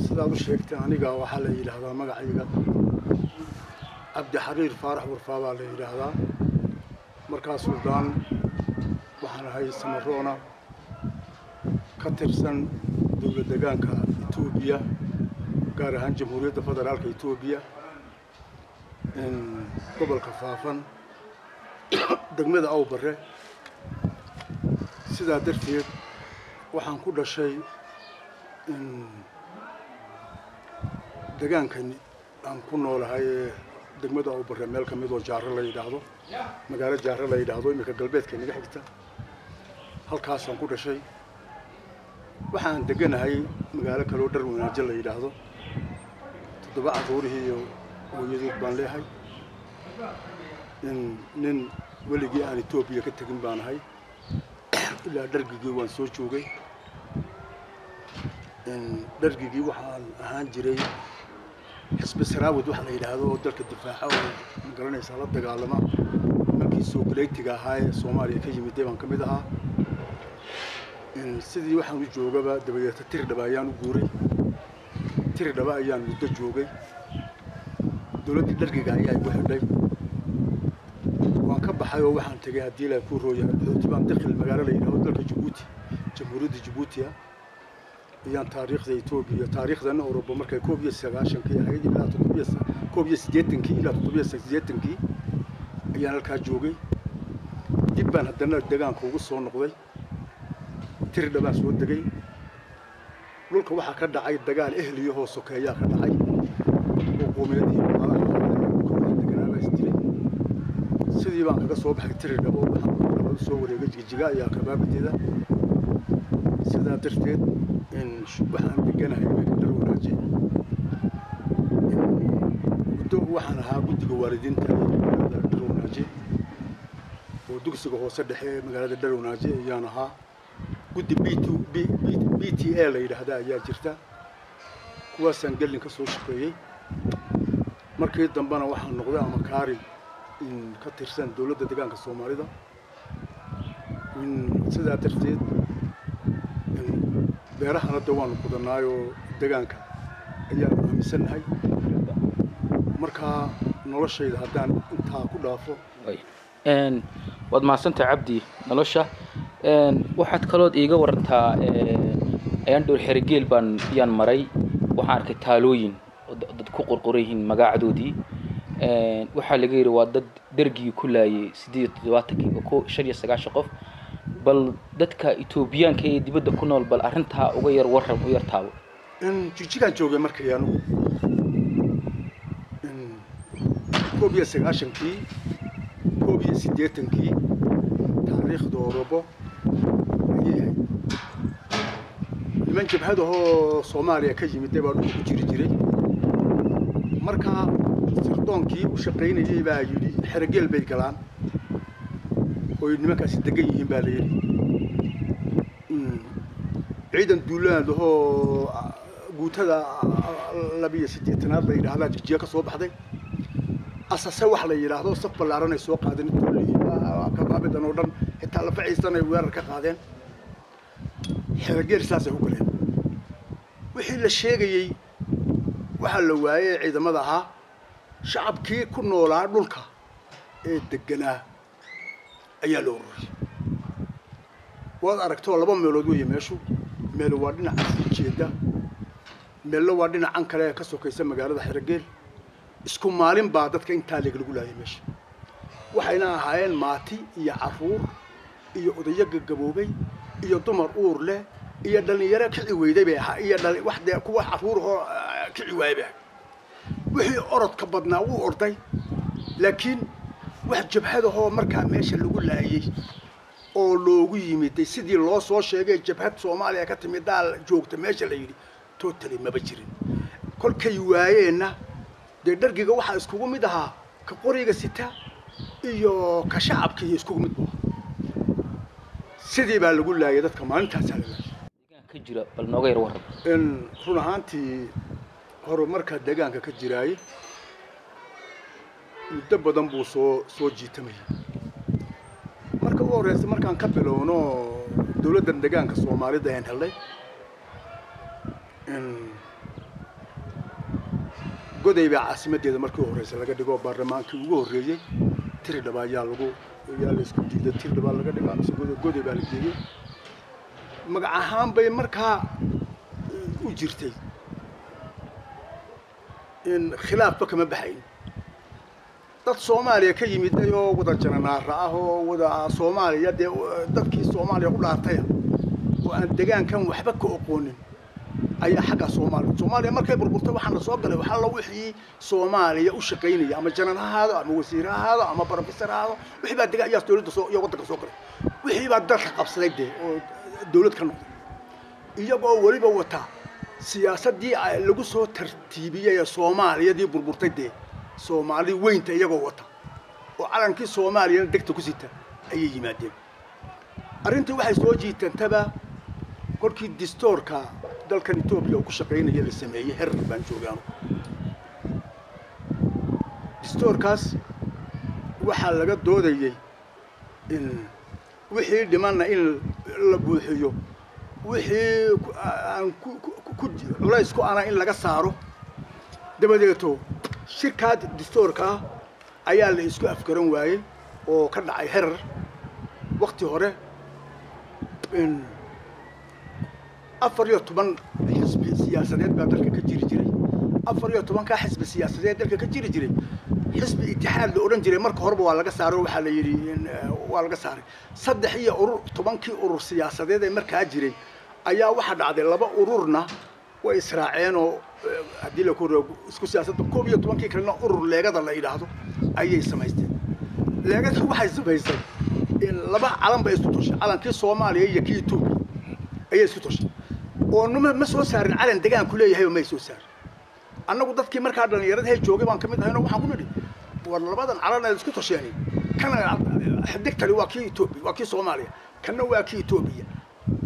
sidaad u sheegtay aniga waxaa la yidhaahdaa magacayga cabdi xariir faarax warfaa baa la yidhaahdaa markaa suldaan waxaan ahay samaroona ka tirsan dowlad deegaanka Itoobiya gaar ahaan jamhuuriyadda federaalka Itoobiya gobolka Faafan degmada Awbare sidaa darteed waxaan ku dhashay deegaankan aan ku noolahay degmada Awbare meel ka mid oo Jaarro la yiraahdo magaalo Jaarro la yiraahdo imika galbeedka naga xigta halkaas aan ku dhashay waxaan deganahay magaalo kale oo Darwanaaje la yiraahdo toddoba caruurihii iyo hooyadood baan leeyahay nin weligii aan Itoobiya ka tagin baan ahay ilaa dhargigii waan soo joogay dhargigii waxaan ahaan jiray xisbi saraawad waxa la yiraahdo oo dalka difaaca oo magaranaysa la dagaalama markii soo galeytiga ahaa ee Soomaaliya ka yimid baan ka mid ahaa sidii waxaan u joogaba dabadeed tir dhaba ayaan u guuray tir dhaba ayaan muddo joogay dawladda dhargiga ayaa igu xidhay waan ka baxay oo waxaan tagay hadii la ku rooyay tibaan dakhil magaalada yiraahdo dalka Djibouti jamhuuriyadda Djibouti ayaan taariikhda Itoobiya taariikhdan Awroba markay 1990 ahayd ilaa 1980 ayaan halkaa joogay dib baan haddana deegaanka ugu soo noqday tir dhaba soo degay dhulka waxa ka dhacay dagaal ehliyo hoos sokeeya ka dhacay oo qoomiyadii sidii baan kaga soo baxay tir dhaba waxaan soo wareegay jijiga ayaa kabaabteeda sidaa darteed waxaan deganahay Darwanaaje waxaan ahaa guddiga waalidiinta Darwanaaje oo dugsiga hoose dhexe magaalada Darwanaaje ayaan ahaa guddi BTA la yiraahdo ayaa jirta kuwaasaan galin ka soo shaqeeyay markii dambana waxaan noqday amakaari ka tirsan dawladda deegaanka Soomaalida sidaa darteed beerahana dawaan ku danaayo deegaanka ayaa aaminsanahay marka noloshayda haddaan intaa ku dhaafo wad maasanta Cabdi nolosha waxaad kalood iiga warantaa ayaan dhul xirgeel baan yaan maray waxaan arkay taalooyin dad ku qorqorayeen magacdoodii waxa laga yiri waa dad dargii ku laayay 87 qof bal dadka Itoobiyaanka ee dibadda ku nool bal arinta uga yar waran u yar taabo jijigaan joogay markay aanu Itoobiya 80 taariikhda Awroba niman jabhadaha Soomaaliya ka yimid baa ku jiri jiray marka sirdoonkii u shaqeynayay baa yiri xirgeel bay galaan oo nimankaas degan yihiin baa la yiri ciidan duulaanada oo guutada 82aad la yiraahdo jijiga ka soo baxday asase wax la yiraahdo saf balaaran ay soo qaadeen ka baabidan oo dhan xitaa la faciisanay weerar ka qaadeen xirgeel saasay u galeen wixii la sheegayay waxa la waayay ciidamada ahaa shacabkii ku noolaa dhulka ee deganaa ayaa loo ururay waad aragtoo laba meelood weeye meeshu meel waa dhinaca jeeda meel waa dhinacan kale ka sokaysa magaalada xirgeel isku maalin baa dadka inta lagu laayay meesha waxayna ahaayeen maati iyo caruur iyo odayo gaboobay iyo dumar uur leh iyo dhalinyaro kici weyday bay ahaa iyo wax kuwa caruur oo kici waayay wixii orodka badnaa uu orday laakiin wax jabhadaha markaa meesha lagu laayay oo loogu yimid sidii loo soo sheegay jabhad Soomaaliya ka timid daal joogta meesha la yiri totally ma jirin kolkay waayeena dhargiga waxa iskugu mid ahaa ka qoriga sita iyo ka shacabka iskugu mid sidii baa lagu laayay dadka maalintaas ka jira bal nooga yar waran run ahaantii horumarka deegaanka ka jiraay muddo badan buu soo jiitamay marka uu horeeyay markaan ka bilowno dawladda deegaanka Soomaalida aan helay goday baa caasimadeeda markii horeysa laga dhigo baarlamaankii ugu horeeyay tiridhaba ayaa la isku diiday tiridhaba laga dhigaa mise goday baa la geeyay magac ahaan bay markaa u jirtay in khilaafba kama baxayn dad Soomaaliya ka yimid oo wada jananaara ah oo wada Soomaaliya dadkii Soomaaliya u dhaartay oo aan deegaankan waxba ka aqoonin ayaa xagga Soomaaliya markay burburtay waxaan la soo galay waxa la wixii Soomaaliya u shaqeynaya ama jananahaada ama wasiirahaada ama barofesarahaada wixii baa deegaanka dawladda soo iyo wadanka soo galay wixii baa dalka qabsaday oo dawlad ka noqday iyagoo waliba wata siyaasadii lagu soo tartiibiyay Soomaaliyadii burburtay Soomaali weynta iyagoo wata oo calankii Soomaaliya degta ku sita ayay yimaadeen arrintii waxay soo jiitantaba kolkii distoorka dalkan Itoobiya oo ku shaqeynaya la sameeyay heer baan joogaan distoorkaas waxa laga doodayay in wixii dhimanna in la buuxiyo wixii aan ku culays ku ana in laga saaro dabadeeto shirkad distoorka ayaa la isku afgaran waayay oo ka dhacay heer waqti hore in 14 xisbi siyaasadeed baa dalka ka jiri jiray 14 ka xisbi siyaasadeed dalka ka jiri jiray xisbi itixaad la oran jiray marka horeba waa laga saaray waxa la yiri waa laga saaray 3 iyo urur 10kii urur siyaasadeed ee markaa jiray ayaa waxa dhacday laba ururna way israaceen oo hadii la koro isku siyaasadda 12kii kalena urur leegada la yiraahdo ayay samaysteen leegada waxay samaysay in laba calan bay isku tushay calankii Soomaaliya iyo kii Itoobiya ayay isku tushay oo ma soo saarin calan deegaan ku leeyahay oo ma soo saarin annagu dadkii markaa dhalinyarada hay joogay baan kamid ahayna waxaan ku nidhi war labadan calan ay isku tusheen kana xiddigtani waa kii Itoobiya waa kii Soomaaliya kana waa kii Itoobiya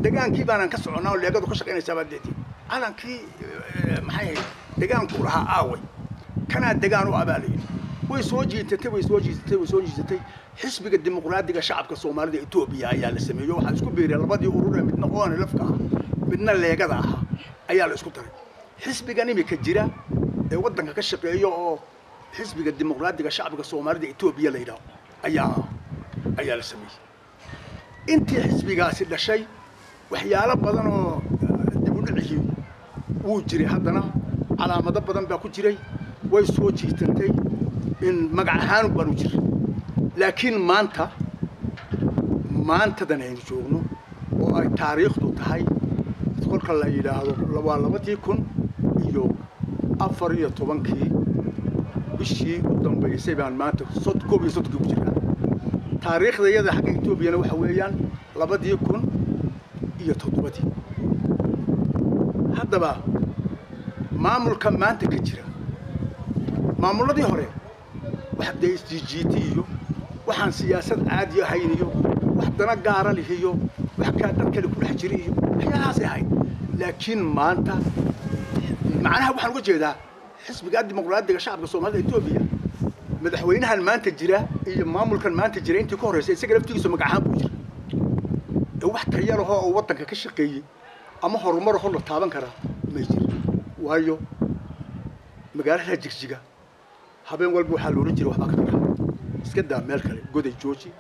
deegaankii baan ka soconaa leegadu ka shaqeynaysaa badeedii calankii maxay deegaanku lahaa aaway kana deegaan u abaalay way soo jiitay xisbiga dimuqraadiga shacabka Soomaalida Itoobiya ayaa la sameeyay waxa isku beeray labadii urur ee midna qoon lafka midna leegada ah ayaa la isku daray xisbigan imika jira ee wadanka ka shaqeeyo oo xisbiga dimuqraadiga shacabka Soomaalida Itoobiya la yiraahdo ayaa la sameeyay intii xisbigaasi dhashay waxyaalo badan oo dib u dhiciyay wuu jiray haddana calaamado badan baa ku jiray way soo jiitantay in magac ahaan baan u jiray laakiin maanta dan aynu joogno oo ay taariikhdu tahay kolka la yiraahdo 2014 bishii u dambeysay baan maanta koob iyo soddon ku jiraa taariikhda iyada xagga Itoobiyana waxa weeyaan 2007 haddaba maamulka maanta ka jira maamuladii hore wax DSGT iyo waxaan siyaasad caadi ahayn iyo wax dana gaar ah iyo wax ka dadka ku dhex jiray iyo waxyaalahaas ahayd laakiin maanta macnaha waxaan uga jeedaa xisbiga dimuqraadiga shacabka Soomaalida Itoobiya madaxweynahan maanta jira iyo maamulkan maanta jira intii ka horeysay isaga laftigiisu magac ahaan buu jiray wax tayar ah oo wadanka ka shaqeeyay ama horumar la taaban kara ma jiro waayo magaalada Jigjiga habeen walba waxa loo oran jiray waxba ka dhacay iska daa meel kale goday jooji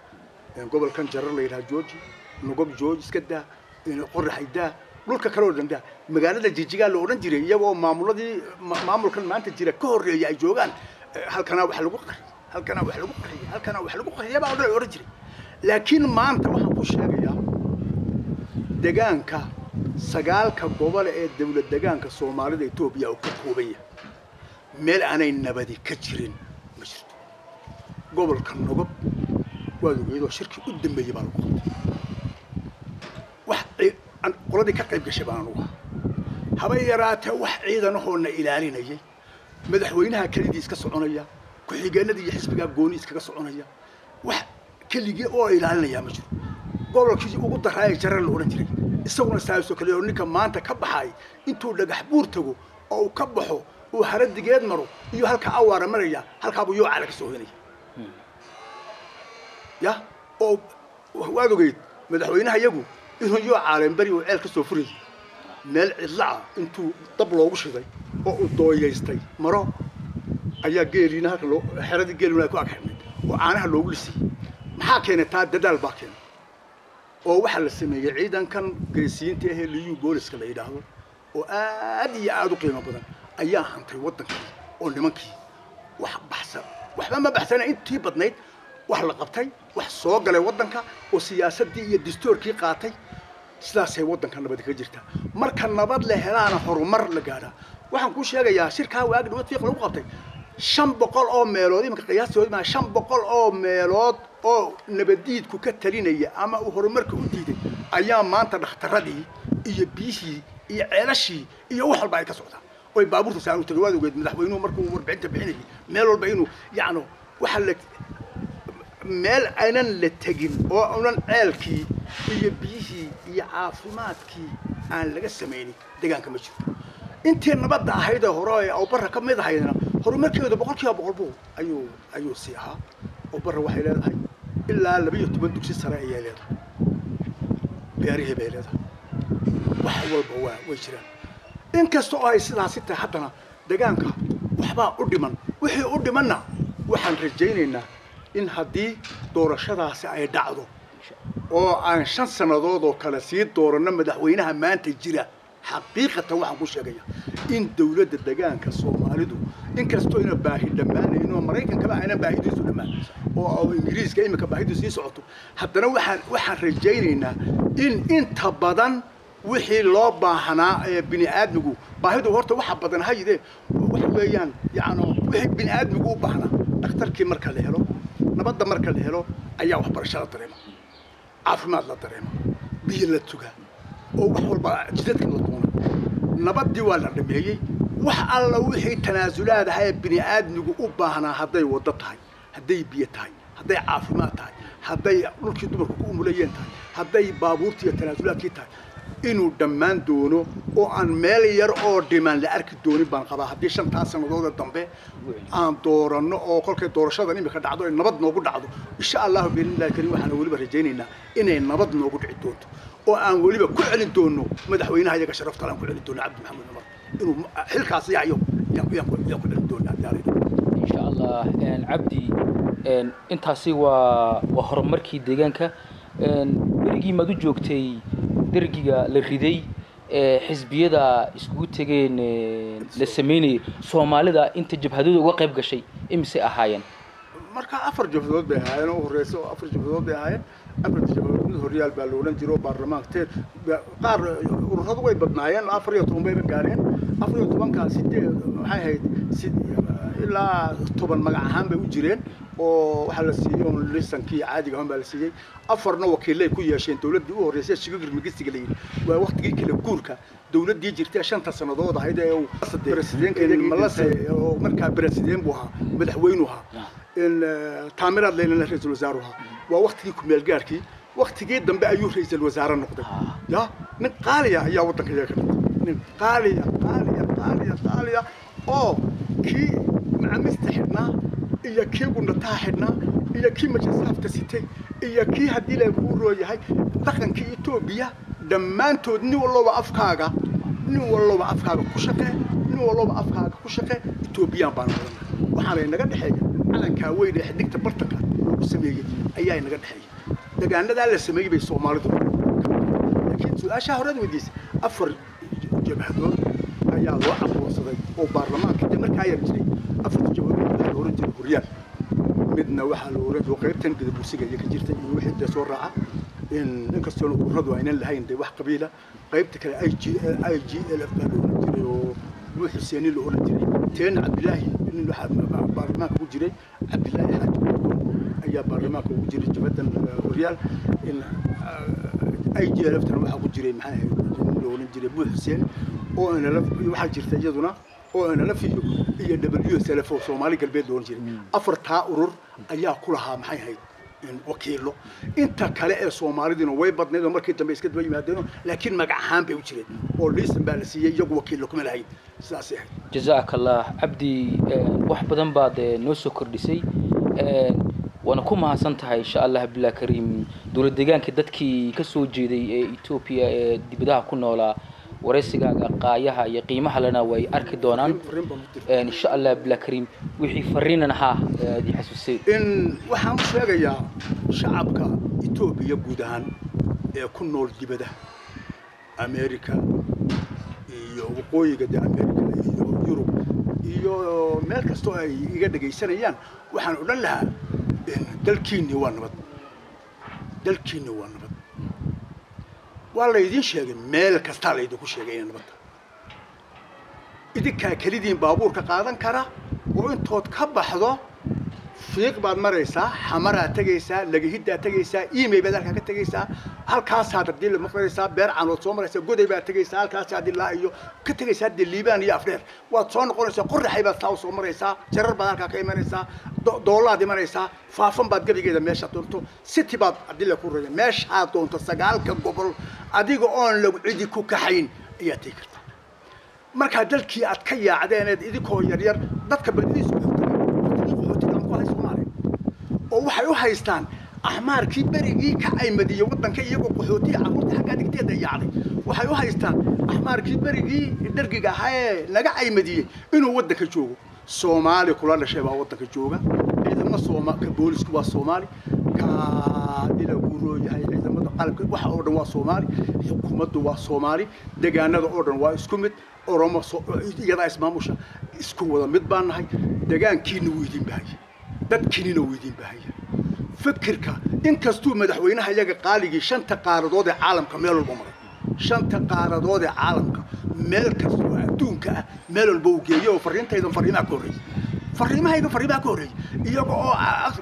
gobolkan jarar la yiraahdo jooji nugob jooji iska daa in qorraxayda dhulka kale oo dhanba magaalada Jigjiga loo oran jiray iyagoo maamulkan maanta jira ka horeeyay ay joogan halkana wax lagu qariyo baa la oran jiray laakiin maanta waxaan ku sheegayaa deegaanka sagaalka gobol ee dawlad deegaanka Soomaalida Itoobiya oo ka kooban yahay meel aanay nabadi ka jirin ma jirto gobolka Nogob waa iyadoo shirki u dambeeyay baa lagu qabtay wax qoladii ka qayb gashay baan uga haba yaraatee wax ciidan oo na ilaalinayay madaxweynaha kaliya iska soconaya ku xigeenada iyo xisbiga gooni iska soconaya wax kaliya oo ilaalinaya ma jiro gobolkii ugu daray jarar la oran jiray isaguna saayso kale oo ninka maanta ka baxay intuu dhagax buur tago oo ka baxo oo haradigeed maro iyo halka awaara maraya halka buu yoo calaga soo hinay ya oo waadogay madaxweynaha iyagu inuu yoo caaleen bari oo ceel ka soo furay meel cidla intuu dab loogu shiday oo uu dooyeystay maro ayaa geeliina halka xeradii geelina ay ku agxirnay oo caanaha loogu lisay maxaa keenay taa dadaal baa keenay oo waxaa la sameeyey ciidankan geesiyiinta ahee liyu booliska la yidhaahdo oo aad iyo aad u qiimo badan ayaa hantay waddankii oo nimankii wax baxsan waxba ma baxsana intii badnayd wax la qabtay wax soo galay waddanka oo siyaasaddii iyo dastuurkii qaatay sidaasay waddanka nabad ka jirta marka nabad la helaana horumar la gaadhaa waxaan kuu sheegayaa shirkaa waagi dhawad fiiq lagu qabtay 500 oo meelood iminka qiyaastooda ma 500 oo meelood oo nabadiidku ka talinaya ama uu horumarka u diiday ayaa maanta dhakhtaradii iyo biyihii iyo ceelashii iyo wax walba ay ka socdaan oo baabuurta saan u tagay waad ogeed madaxweynuhu markuu warbixinta bixinayay meel walba inuu yacni waxa la meel aynan la tagin oo unan ceelkii iyo biyihii iyo caafimaadkii aan laga samaynin deegaanka ma jiro intii nabadda ahayd hore oo barra ka mid ahaydna horumarkeedu 100% ayuu sii ahaa oo barra waxay leedahay ilaa 12 dugsi sare ayay leedahay beerihii bay leedahay wax walba way jiraan inkastoo ay sidaas tahay haddana deegaanka waxbaa u dhiman wixii u dhimanna waxaan rajaynaynaa in haddii doorashadaasi ay dhacdo oo aan 5 sanadood oo kale sii dooranno madaxweynaha maanta jira xaqiiqatan waxaan ku sheegayaa in dawladda deegaanka Soomaalidu inkastoo ina baahi dhamaanayno Mareykanka ba ayna baahidiisu dhamaan oo Ingiriiska imika baahidiisu sii socoto haddana waxaan rajaynaynaa in inta badan wixii loo baahanaa ee bini aadmigu baahidu horta waxa badan hayde wax weeyaan yaano wixii bini aadmigu u baahnaa dhakhtarkii marka la helo nabadda marka la helo ayaa wax barashada dareema caafimaad la dareema biyo la tugaa oo wax walba jidadka la doona nabadii waa la dhameeyay wax alla wixii tanaasulaad ah ee bini aadmigu u baahnaa haday wada tahay haday biyo tahay haday caafimaad tahay haday dhulkii dumarku ku umulayeen tahay haday baabuurtii tanaasulaadkii tahay inuu dhammaan doono oo aan meel yar oo dhiman la arki doonin baan qabaa haddii 5 sanadood dambe aan dooranno oo kolkay doorashadan imika dhacdo in nabad noogu dhacdo insha Allah billahi karim waxaan waliba rajaynaynaa inay nabad noogu dhici doonto oo aan waliba ku celin doono madaxweynaha iyaga sharafta aan ku celin doono Cabdi Maxamed Umar inuu xilkaas yahayo yaan ku celin doonaa insha Allah Cabdi intaasi waa horumarkii deegaanka berigii madu joogtay درجيا للردي حزبية اسكو تجين للسميني سومالي دا انت جبهدود وقف قشي امسي احاين marka afar jabhadood bay ahaayeen oo horeyso afar jabhadood bay ahaayeen afar jabhadood horyaal baa loolan jiro baarlamaanka qaar ururadu way badnaayeen 14 bay gaareen 14 ka sidee waxay ahayd ilaa 10 magac ahaan bay u jireen oo waxa la siiyay oo liisankii caadiga ah baa la siiyay afarna wakiilay ku yeesheen dawladii u horeysay shigir magistiga leeyahay waa waqtigii kala guurka dawladii jirtay 5 sanadood ahayd ee uu presidentkeena malase oo markaa president buu ahaa madaxweynuhu ahaa in taamirad leeyna ra'iisul wasaaruhu waa waqtigii ku meel gaarkii waqtigii dambe ayuu ra'iisul wasaare noqday ya nin qaaliya ayaa wadanka yaga nin qaaliya oo kii macamista xidhnaa iyo kii gundataa xidhnaa iyo kii majasaafta sitay iyo kii haddii la ku rooyahay dhaqankii Itoobiya dhammaantood nin walba afkaaga ku shaqee nin walba afkaaga ku shaqee Itoobiya baan waxaan inaga dhaxeeya calanka weyn ee xiddigta bartanka lagu sameeyay ayaa inaga dhaxeeya deegaanada la sameeyay bay Soomaalidu laakiin su'aasha horad weydiis afar jabhadood ayaa loo aqoonsaday oo baarlamaanka markaa yar jiray afar jabhadood oo oran jiray Huriyaan midna waxa loo oran jiray qaybtan gudubsiga ka jirtay in wixii soo raaca in inkastoo ururadu aynan lahayn wax qabiila qaybta kale IGLF baa loo oran jiray oo Nuux Xuseen loo oran jiray teen Cabdilaahi in waxa baarlamaanka ku jiray Cabdilaahi ayaa baarlamaanka ku jiray jabhadan Huriyaan in IGLF tan waxa ku jiray maxay loo oran jiray Nuux Xuseen oo ana la waxa jirtay iyaduna oo ana la fiyo iyo WSLF oo Soomaali galbeed loo jiray afarta urur ayaa ku lahaa maxay ahayd in wakiilo inta kale ee Soomaalidina way badneed oo markii dambe iska daba yimaadeen laakiin magac ahaan bay u jireen oo liisan baa la siiyay iyagu wakiilo kuma lahayn sidaas ah jazakallah Abdi wax badan baad noo soo kordhisay wana ku mahadsantahay insha Allah bilaa kariim dawlad deegaanka dadkii ka soo jeeday ee Itoobiya ee dibadaha ku noolaa waraysigaaga qaayaha iyo qiimaha lana way arki doonaan insha Allah bila karim wixii fariinana ha di xasuusay in waxaan sheegayaa shacabka Itoobiya guud ahaan ee ku nool dibadda America iyo waqooyiga America iyo Yurub iyo meel kasto ay iga dhageysanayaan waxaan u lahaa dalkiina waa nabad wala idin sheegay meel kasta la idinku sheegay in nabad idinka kalidiin baabuurka qaadan kara oo intood ka baxdo fiiq baad maraysaa xamara tagaysaa lagahida tagaysaa email baad halka ka tagaysaa halkaas aad dil ma faraysaa beer canood soo maraysaa goday baad tagaysaa halkaas aad ilaa iyo ka tagaysaa Liibaan iyo Afreer waad soo noqonaysaa qorraxay baad soo maraysaa jarar baad halka ka imanaysaa doolaad imanaysaa faafan baad gabigeeda meesha doonto city baad adila ku reeyay meesha aad doonto sagaalka gobol adiga oon lagu cidi ku kaxayn ayaa tigirta marka dalkii aad ka yaacdeen idinkoo yar yar dadka baddiisu oo waxay u haystaan ahmaarkii barigii ka aymadiyo wadanka iyagoo qaxootiga carruurta xagga digteeda yaacday waxay u haystaan ahmaarkii barigii dargiga ahaa laga aymadiyay inuu wadanka joogo Soomaali kula dhashay baa wadanka jooga ciidamada Soomaaliya booliisku waa Soomaali ka ila guroo yahay ciidamada qalabka waxa oo dhan waa Soomaali xukuumaddu waa Soomaali deegaanada oo dhan waa isku mid Oromo iyada ismaamusha isku wada mid baan nahay deegaankiina weydin baahay dadkiina weydin baahay fikirka in kastuu madaxweynaha iyaga qaaligii shanta qaaradood ee caalamka meel walba maray shanta qaaradood ee caalamka meel kastoo adduunka ah meel walba uu geeyo fariintaydan fariimaha ka horeeyay fariimaha ka horeeyay iyaga oo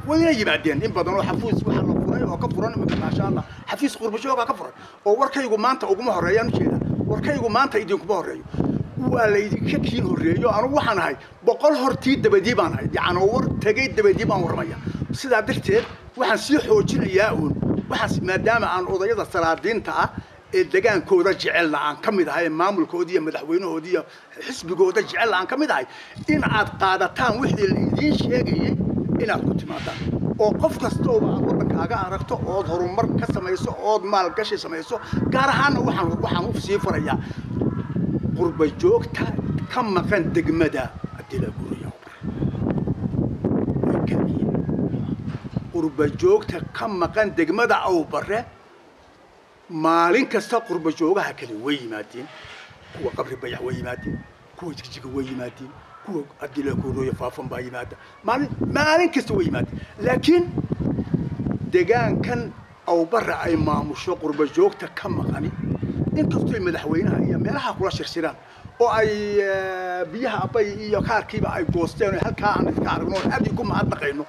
wayna yimaadeen in badan oo xafiis waxa la furay oo ka furan maasha Allah xafiis qurbashooga ka furan oo warkaygu maanta ugu horeeyaan jeeda warkaygu maanta idinkuma horeeyo waa la idinka kiin horeeyo anigu waxaan ahay boqol hortii dabadii baan ahay yacni war tagay dabadii baan warmaya sidaa darteed waxaan sii xoojinayaa waxaan maadaama aan odayada salaadiinta ah ee degaankooda jecel aan ka mid ahay maamulkoodii iyo madaxweynahoodii iyo xisbigooda jecel aan ka mid ahay in aad qaadataan wixii la idin sheegayay inaad ku timaadaan oo qof kasta oo aad wadankaaga aragto oo horumar ka samayso oo maal gashi samayso gaar ahaan waxaan u sii farayaa qurba joogta ka maqan degmada adila guriga qurba joogta ka maqan degmada aw bare maalin kasta qurba joogaha kale way yimaadeen kuwa qabri bayax way yimaadeen kuwa jijiga way yimaadeen kuwa adila guriga faafan baa yimaada maalin kasta way yimaadeen laakiin deegaankan aw bare ay maamusho qurba joogta ka maqani inkastoo madaxweynaha iyo meelaha kula shirshiraan oo ay biyaha abay iyo kaarkiiba ay goosteen halka aan iska aragno aad ku mahadnaqayno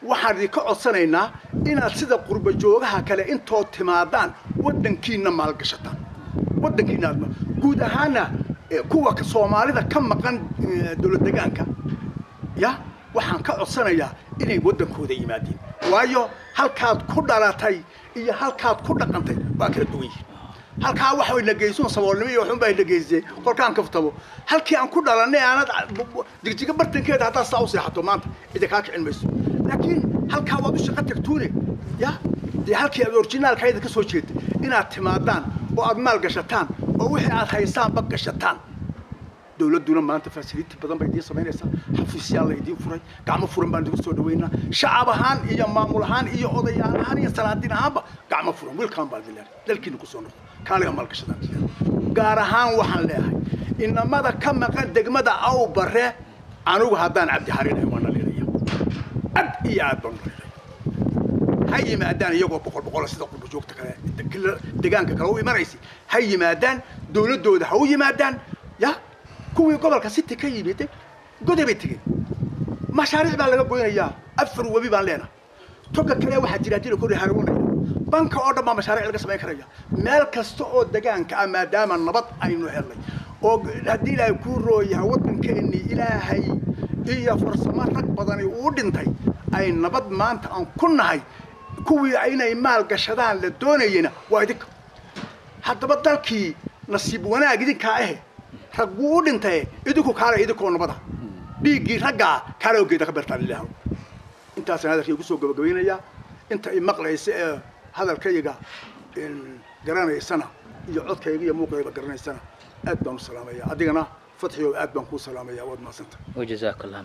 waxaan idinka codsanaynaa inaad sida qurba joogaha kale intoo timaadaan wadankiina maalgashataan wadankiina guud ahaana kuwa Soomaalida ka maqan dawlad deegaanka ya waxaan ka codsanayaa inay wadankooda yimaadeen waayo halkaad ku dhalatay iyo halkaad ku dhaqantay waa kala duwan yihiin halka waxa ay nageysan saboolnimo iyo waxun baa nageysay qolkaan ka ftabo halkii aan ku dhalanay aanad digjiga bartankeeda hada saa u seexato maanta idin ka kicin mayso laakiin halka waad u shaqo tagtuune ya halkii aad originalkayda ka soo jeeday inaad timaadaan oo aad maal gashataan oo wixii aad haysaan bad gashataan dawladuna maanta facility badan bay idin sameynaysaa xafiisyaal idin furay gacmo furan baan idin soo dhaweynaa shacab ahaan iyo maamul ahaan iyo odayaal ahaan iyo salaadiin ahaanba gacmo furan welcome baa dilaar dalkiina ku soo noqdo kaaliga maal gashadaan gaar ahaan waxaan leeyahay inamada ka maqan degmada aw bare anigu haddaan cabdi xariin waan leeyahay ad iyo aad baan leeyahay hay yimaadaan iyagoo boqol sida qurba joogta kale deegaanka kale u imanaysi hay yimaadaan dawladooda ha u yimaadaan ya kuwii gobolka city ka yimid goday bay tageen mashaariic baa laga goynayaa afar wabi baan leenahay toga kale waxa jira dil kori harwoonay banka oo dhan mashaariic laga sameyn karaya meel kasta oo deegaanka ah maadaama nabad aynu helnay oo hadii ilaahay ku rooyahay wadankeeni ilaahay iyo farsamo rag badan uu dhintay ay nabad maanta aan ku nahay kuwii aynay maal gashadaan la doonayna waa idinka haddaba dalkii nasiib wanaag idinka ah rag uu dhintay idinku kaale idinkoo nabada dhiigii ragga kaale ogeeda ka bartaan ilaahay intaas hadalkii ugu soo gabagabeynaya inta ay maqlaysa hadalkayga in garanaysana iyo codkayga iyo muuqayga garanaysana aad baan u salaamayaa adigana fatxiyo aad baan kuu salaamayaa waad mahadsantahay وجزاك الله